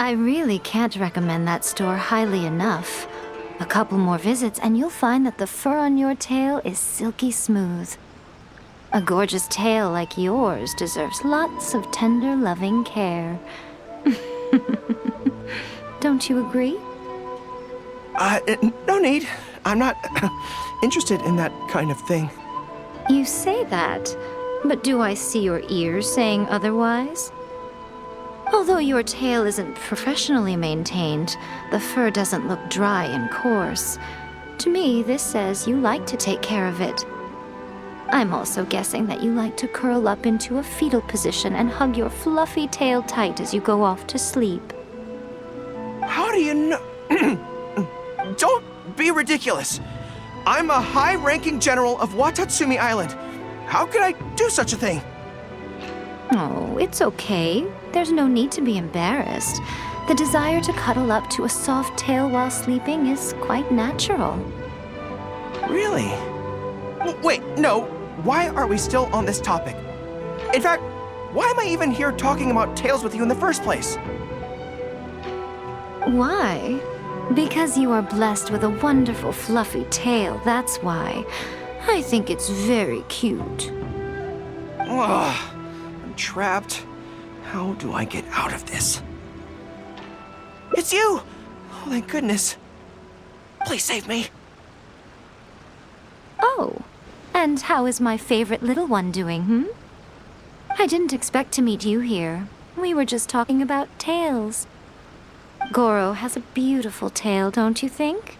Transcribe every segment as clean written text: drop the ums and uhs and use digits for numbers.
I really can't recommend that store highly enough. A couple more visits and you'll find that the fur on your tail is silky smooth. A gorgeous tail like yours deserves lots of tender, loving care. Don't you agree? No need. I'm not interested in that kind of thing. You say that, but do I see your ears saying otherwise? Although your tail isn't professionally maintained, the fur doesn't look dry and coarse. To me, this says you like to take care of it. I'm also guessing that you like to curl up into a fetal position and hug your fluffy tail tight as you go off to sleep. How do you know? Don't be ridiculous. I'm a high-ranking general of Watatsumi Island. How could I do such a thing? Oh, it's okay. There's no need to be embarrassed. The desire to cuddle up to a soft tail while sleeping is quite natural. Really? Wait, no. Why are we still on this topic? In fact, why am I even here talking about tails with you in the first place? Why? Because you are blessed with a wonderful fluffy tail, that's why. I think it's very cute. Ugh, I'm trapped. How do I get out of this? It's you! Oh, thank goodness. Please save me. Oh, and how is my favorite little one doing, I didn't expect to meet you here. We were just talking about tails. Goro has a beautiful tail, don't you think?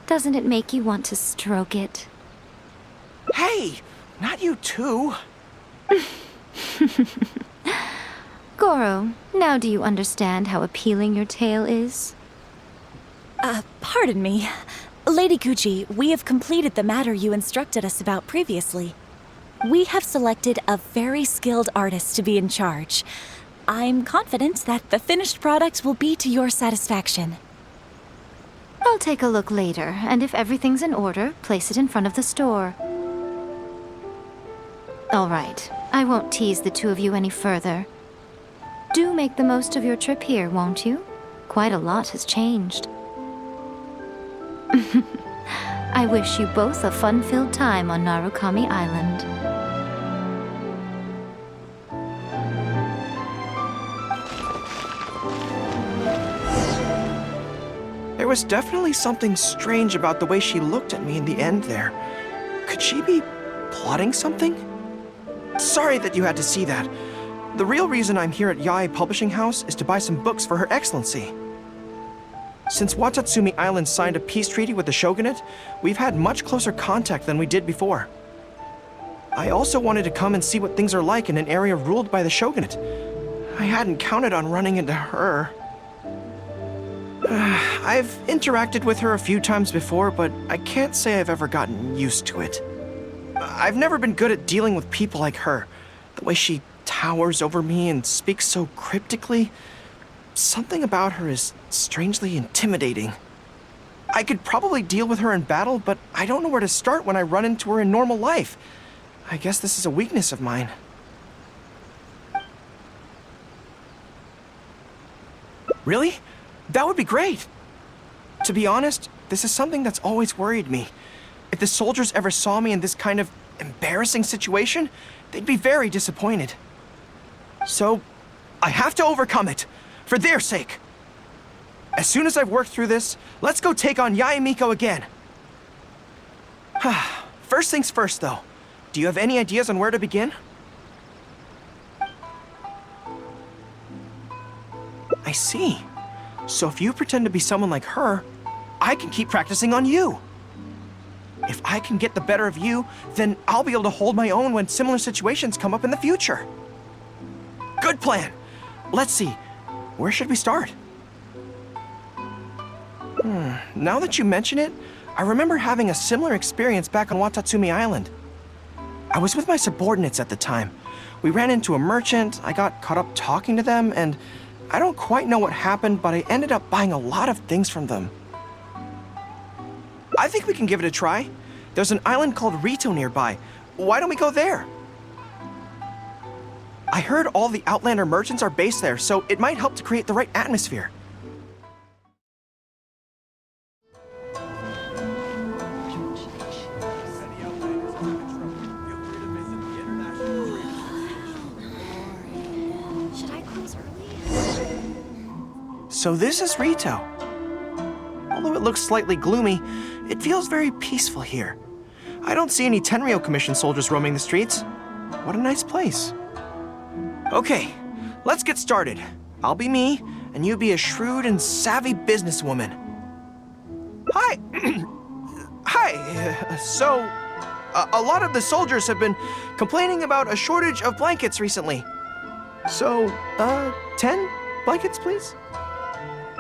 Doesn't it make you want to stroke it? Hey, not you too. Goro, now do you understand how appealing your tail is? Pardon me. Lady Qiqi, we have completed the matter you instructed us about previously. We have selected a very skilled artist to be in charge. I'm confident that the finished product will be to your satisfaction. I'll take a look later, and if everything's in order, place it in front of the store. All right, I won't tease the two of you any further. Do make the most of your trip here, won't you? Quite a lot has changed. I wish you both a fun-filled time on Narukami Island. There was definitely something strange about the way she looked at me in the end there. Could she be plotting something? Sorry that you had to see that. The real reason I'm here at Yae Publishing House is to buy some books for Her Excellency. Since Watatsumi Island signed a peace treaty with the shogunate, we've had much closer contact than we did before. I also wanted to come and see what things are like in an area ruled by the shogunate. I hadn't counted on running into her. I've interacted with her a few times before, but I can't say I've ever gotten used to it. I've never been good at dealing with people like her. The way she towers over me and speaks so cryptically. Something about her is strangely intimidating. I could probably deal with her in battle, but I don't know where to start when I run into her in normal life. I guess this is a weakness of mine. Really? That would be great. To be honest, this is something that's always worried me. If the soldiers ever saw me in this kind of embarrassing situation, they'd be very disappointed. So, I have to overcome it, for their sake. As soon as I've worked through this, let's go take on Yae Miko again. First things first, though. Do you have any ideas on where to begin? I see. So if you pretend to be someone like her, I can keep practicing on you. If I can get the better of you, then I'll be able to hold my own when similar situations come up in the future. Good plan. Let's see. Where should we start? Now that you mention it, I remember having a similar experience back on Watatsumi Island. I was with my subordinates at the time. We ran into a merchant, I got caught up talking to them, and I don't quite know what happened, but I ended up buying a lot of things from them. I think we can give it a try. There's an island called Rito nearby. Why don't we go there? I heard all the Outlander merchants are based there, so it might help to create the right atmosphere. So this is Rito. Although it looks slightly gloomy, it feels very peaceful here. I don't see any Tenryou Commission soldiers roaming the streets. What a nice place. Okay, let's get started. I'll be me, and you be a shrewd and savvy businesswoman. Hi. Hi. So, a lot of the soldiers have been complaining about a shortage of blankets recently. So, 10 blankets, please?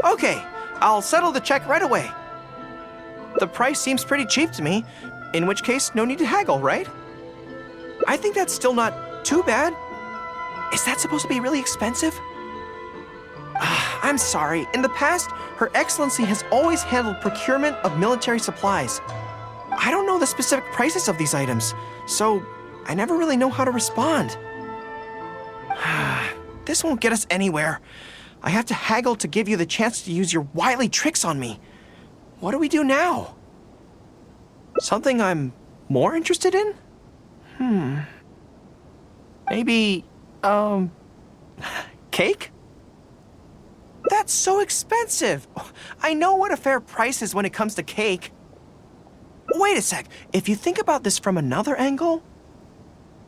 Okay, I'll settle the check right away. The price seems pretty cheap to me, in which case no need to haggle, right? I think that's still not too bad. Is that supposed to be really expensive? I'm sorry. In the past, Her Excellency has always handled procurement of military supplies. I don't know the specific prices of these items, so I never really know how to respond. This won't get us anywhere. I have to haggle to give you the chance to use your wily tricks on me. What do we do now? Something I'm more interested in? Maybe, cake? That's so expensive. I know what a fair price is when it comes to cake. Wait a sec. If you think about this from another angle,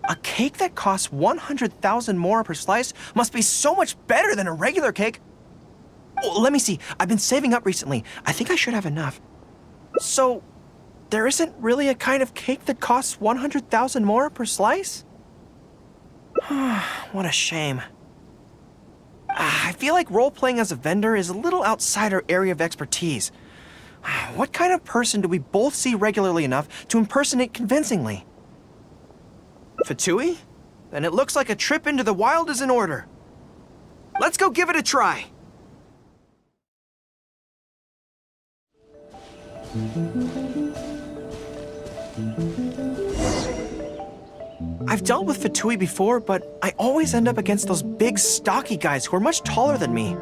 a cake that costs 100,000 more per slice must be so much better than a regular cake. Oh, let me see. I've been saving up recently. I think I should have enough. So, there isn't really a kind of cake that costs 100,000 more per slice? What a shame. I feel like role-playing as a vendor is a little outside our area of expertise. What kind of person do we both see regularly enough to impersonate convincingly? Fatui? Then it looks like a trip into the wild is in order. Let's go give it a try. I've dealt with Fatui before, but I always end up against those big, stocky guys who are much taller than me.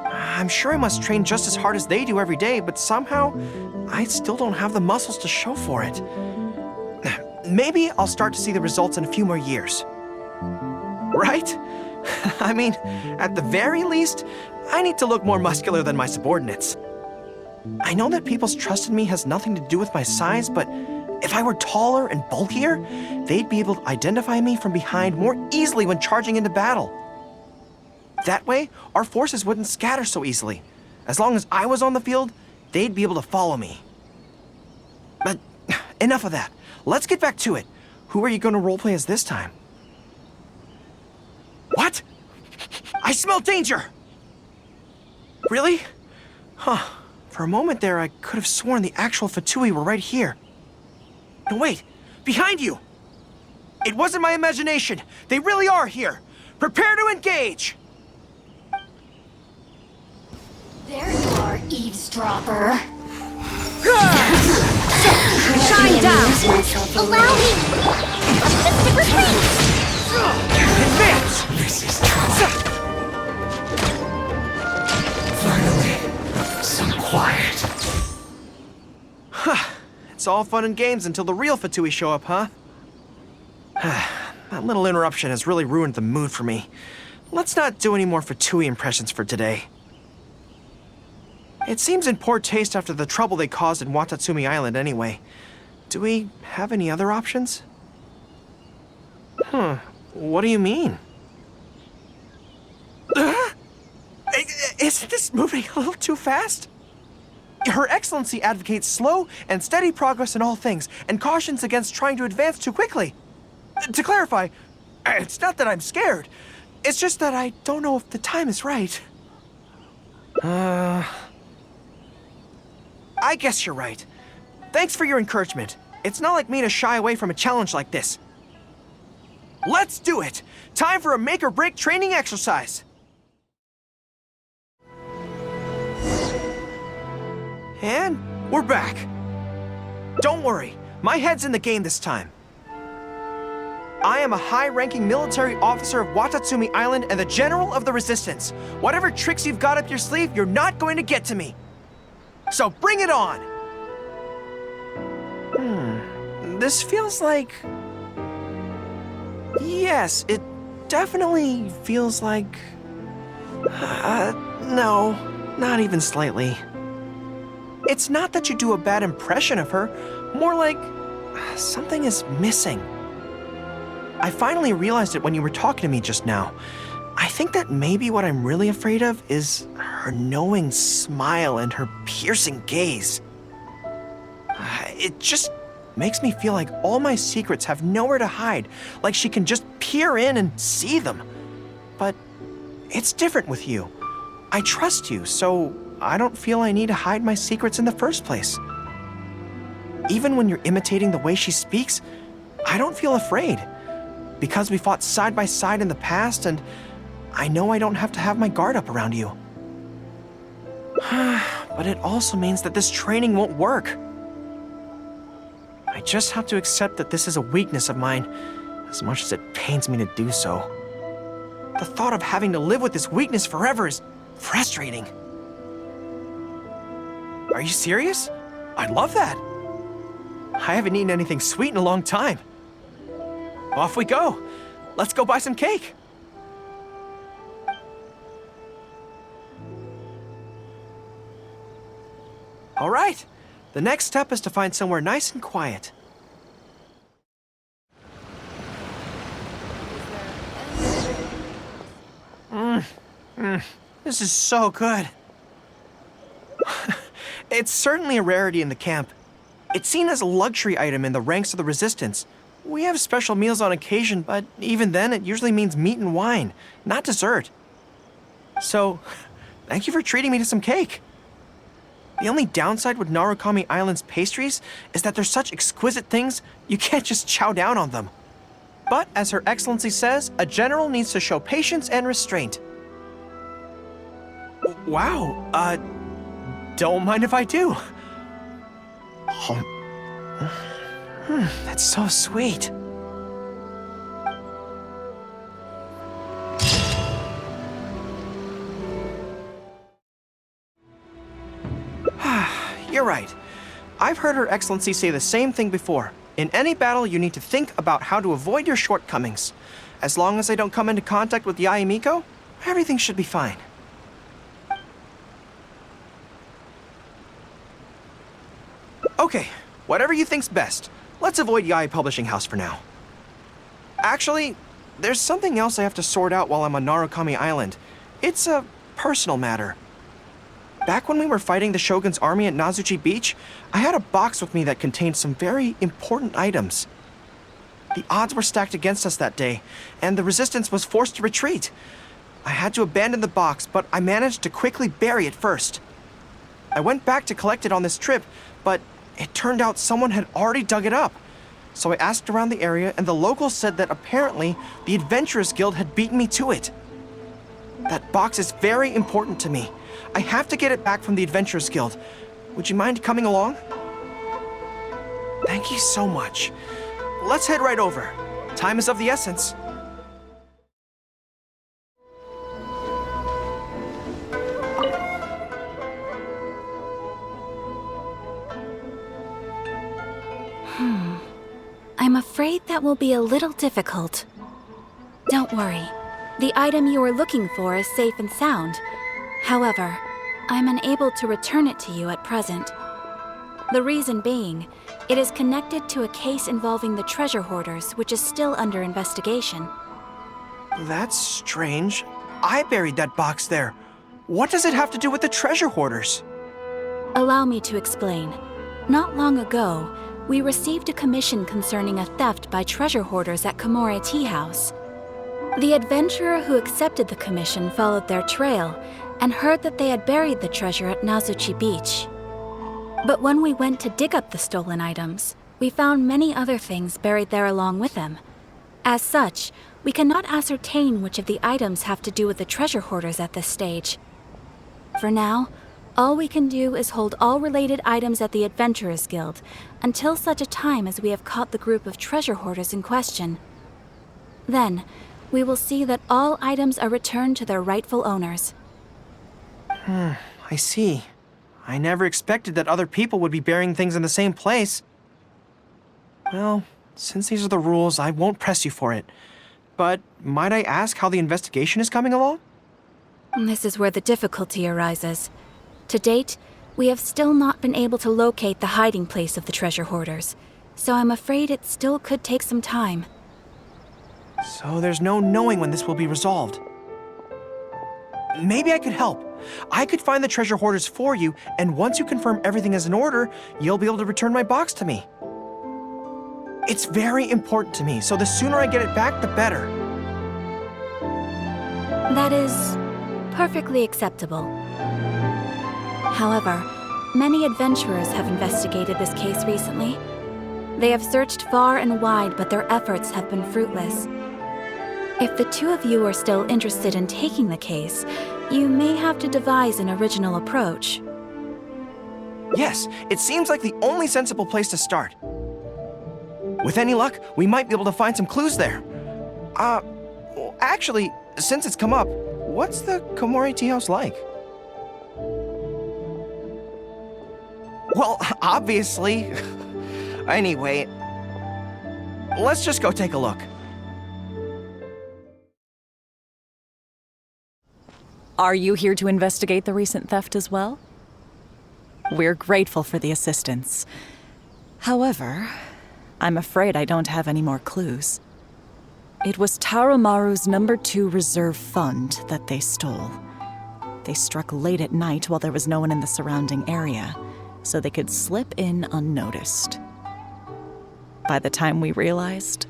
I'm sure I must train just as hard as they do every day, but somehow, I still don't have the muscles to show for it. Maybe I'll start to see the results in a few more years. Right? I mean, at the very least, I need to look more muscular than my subordinates. I know that people's trust in me has nothing to do with my size, but if I were taller and bulkier, they'd be able to identify me from behind more easily when charging into battle. That way, our forces wouldn't scatter so easily. As long as I was on the field, they'd be able to follow me. But enough of that. Let's get back to it. Who are you going to roleplay as this time? What? I smell danger! Really? Huh. For a moment there, I could have sworn the actual Fatui were right here. No, wait! Behind you! It wasn't my imagination! They really are here! Prepare to engage! There you are, eavesdropper. Shine down! Allow me! Optimistic retreat! Advance! This is trouble. Finally, some quiet. It's all fun and games until the real Fatui show up, huh? That little interruption has really ruined the mood for me. Let's not do any more Fatui impressions for today. It seems in poor taste after the trouble they caused in Watatsumi Island anyway. Do we have any other options? What do you mean? Isn't this moving a little too fast? Her Excellency advocates slow and steady progress in all things, and cautions against trying to advance too quickly. To clarify, it's not that I'm scared. It's just that I don't know if the time is right. I guess you're right. Thanks for your encouragement. It's not like me to shy away from a challenge like this. Let's do it! Time for a make-or-break training exercise! And we're back. Don't worry, my head's in the game this time. I am a high-ranking military officer of Watatsumi Island and the General of the Resistance. Whatever tricks you've got up your sleeve, you're not going to get to me. So bring it on! This feels like... Yes, it definitely feels like... No, not even slightly. It's not that you do a bad impression of her, more like something is missing. I finally realized it when you were talking to me just now. I think that maybe what I'm really afraid of is her knowing smile and her piercing gaze. It just makes me feel like all my secrets have nowhere to hide, like she can just peer in and see them. But it's different with you. I trust you, so I don't feel I need to hide my secrets in the first place. Even when you're imitating the way she speaks, I don't feel afraid. Because we fought side by side in the past, and I know I don't have to have my guard up around you. But it also means that this training won't work. I just have to accept that this is a weakness of mine, as much as it pains me to do so. The thought of having to live with this weakness forever is frustrating. Are you serious? I'd love that. I haven't eaten anything sweet in a long time. Off we go. Let's go buy some cake. All right. The next step is to find somewhere nice and quiet. This is so good. It's certainly a rarity in the camp. It's seen as a luxury item in the ranks of the Resistance. We have special meals on occasion, but even then it usually means meat and wine, not dessert. So, thank you for treating me to some cake. The only downside with Narukami Island's pastries is that they're such exquisite things, you can't just chow down on them. But as Her Excellency says, a general needs to show patience and restraint. Wow, don't mind if I do. That's so sweet. You're right. I've heard Her Excellency say the same thing before. In any battle, you need to think about how to avoid your shortcomings. As long as I don't come into contact with Yae Miko, everything should be fine. Okay, whatever you think's best. Let's avoid Yae Publishing House for now. Actually, there's something else I have to sort out while I'm on Narukami Island. It's a personal matter. Back when we were fighting the Shogun's army at Nazuchi Beach, I had a box with me that contained some very important items. The odds were stacked against us that day, and the Resistance was forced to retreat. I had to abandon the box, but I managed to quickly bury it first. I went back to collect it on this trip, but it turned out someone had already dug it up. So I asked around the area, and the locals said that apparently the Adventurers Guild had beaten me to it. That box is very important to me. I have to get it back from the Adventurers Guild. Would you mind coming along? Thank you so much. Let's head right over. Time is of the essence. I'm afraid that will be a little difficult. Don't worry. The item you are looking for is safe and sound. However, I'm unable to return it to you at present. The reason being, it is connected to a case involving the treasure hoarders, which is still under investigation. That's strange. I buried that box there. What does it have to do with the treasure hoarders? Allow me to explain. Not long ago, we received a commission concerning a theft by treasure hoarders at Komore Tea House. The adventurer who accepted the commission followed their trail and heard that they had buried the treasure at Nazuchi Beach. But when we went to dig up the stolen items, we found many other things buried there along with them. As such, we cannot ascertain which of the items have to do with the treasure hoarders at this stage. For now, all we can do is hold all related items at the Adventurers Guild until such a time as we have caught the group of treasure hoarders in question. Then, we will see that all items are returned to their rightful owners. I see. I never expected that other people would be burying things in the same place. Well, since these are the rules, I won't press you for it. But might I ask how the investigation is coming along? This is where the difficulty arises. To date, we have still not been able to locate the hiding place of the treasure hoarders, so I'm afraid it still could take some time. So there's no knowing when this will be resolved. Maybe I could help. I could find the treasure hoarders for you, and once you confirm everything is in order, you'll be able to return my box to me. It's very important to me, so the sooner I get it back, the better. That is perfectly acceptable. However, many adventurers have investigated this case recently. They have searched far and wide, but their efforts have been fruitless. If the two of you are still interested in taking the case, you may have to devise an original approach. Yes, it seems like the only sensible place to start. With any luck, we might be able to find some clues there. Well, actually, since it's come up, what's the Komori tea house like? Well, obviously. Anyway, let's just go take a look. Are you here to investigate the recent theft as well? We're grateful for the assistance. However, I'm afraid I don't have any more clues. It was Tarumaru's #2 reserve fund that they stole. They struck late at night while there was no one in the surrounding area, so they could slip in unnoticed. By the time we realized,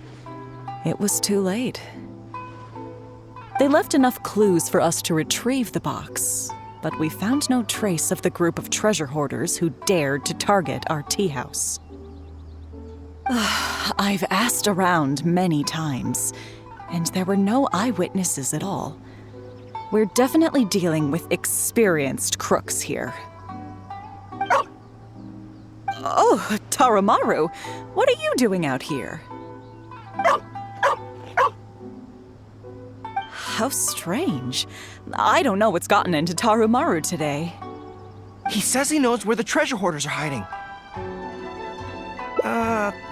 it was too late. They left enough clues for us to retrieve the box, but we found no trace of the group of treasure hoarders who dared to target our tea house. I've asked around many times, and there were no eyewitnesses at all. We're definitely dealing with experienced crooks here. Oh, Tarumaru, what are you doing out here? How strange. I don't know what's gotten into Tarumaru today. He says he knows where the treasure hoarders are hiding.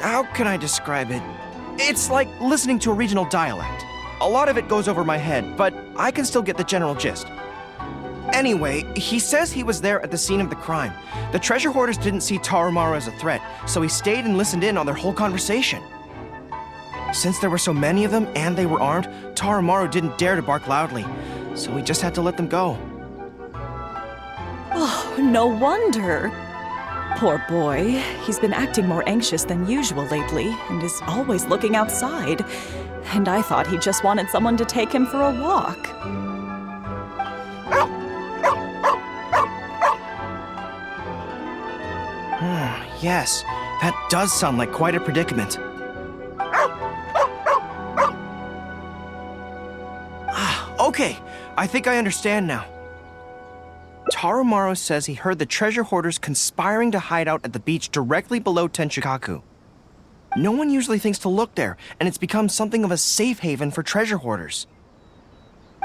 How can I describe it? It's like listening to a regional dialect. A lot of it goes over my head, but I can still get the general gist. Anyway, he says he was there at the scene of the crime. The treasure hoarders didn't see Tarumaru as a threat, so he stayed and listened in on their whole conversation. Since there were so many of them and they were armed, Tarumaru didn't dare to bark loudly, so we just had to let them go. Oh, no wonder. Poor boy. He's been acting more anxious than usual lately and is always looking outside. And I thought he just wanted someone to take him for a walk. Yes, that does sound like quite a predicament. Okay, I think I understand now. Tarumaru says he heard the treasure hoarders conspiring to hide out at the beach directly below Tenshikaku. No one usually thinks to look there, and it's become something of a safe haven for treasure hoarders.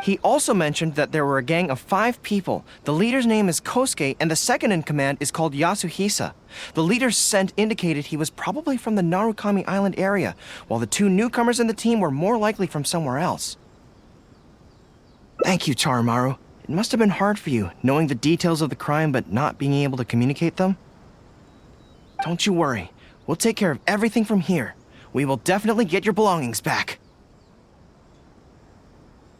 He also mentioned that there were a gang of 5 people. The leader's name is Kosuke, and the second in command is called Yasuhisa. The leader's scent indicated he was probably from the Narukami Island area, while the 2 newcomers in the team were more likely from somewhere else. Thank you, Tarumaru. It must have been hard for you, knowing the details of the crime but not being able to communicate them. Don't you worry. We'll take care of everything from here. We will definitely get your belongings back.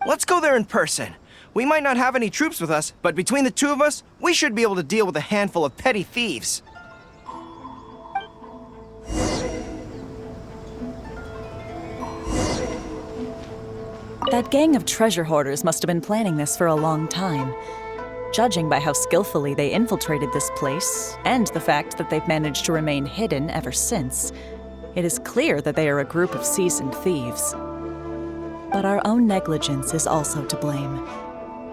Let's go there in person. We might not have any troops with us, but between the 2 of us, we should be able to deal with a handful of petty thieves. That gang of treasure hoarders must have been planning this for a long time. Judging by how skillfully they infiltrated this place, and the fact that they've managed to remain hidden ever since, it is clear that they are a group of seasoned thieves. But our own negligence is also to blame.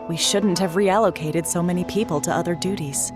We shouldn't have reallocated so many people to other duties.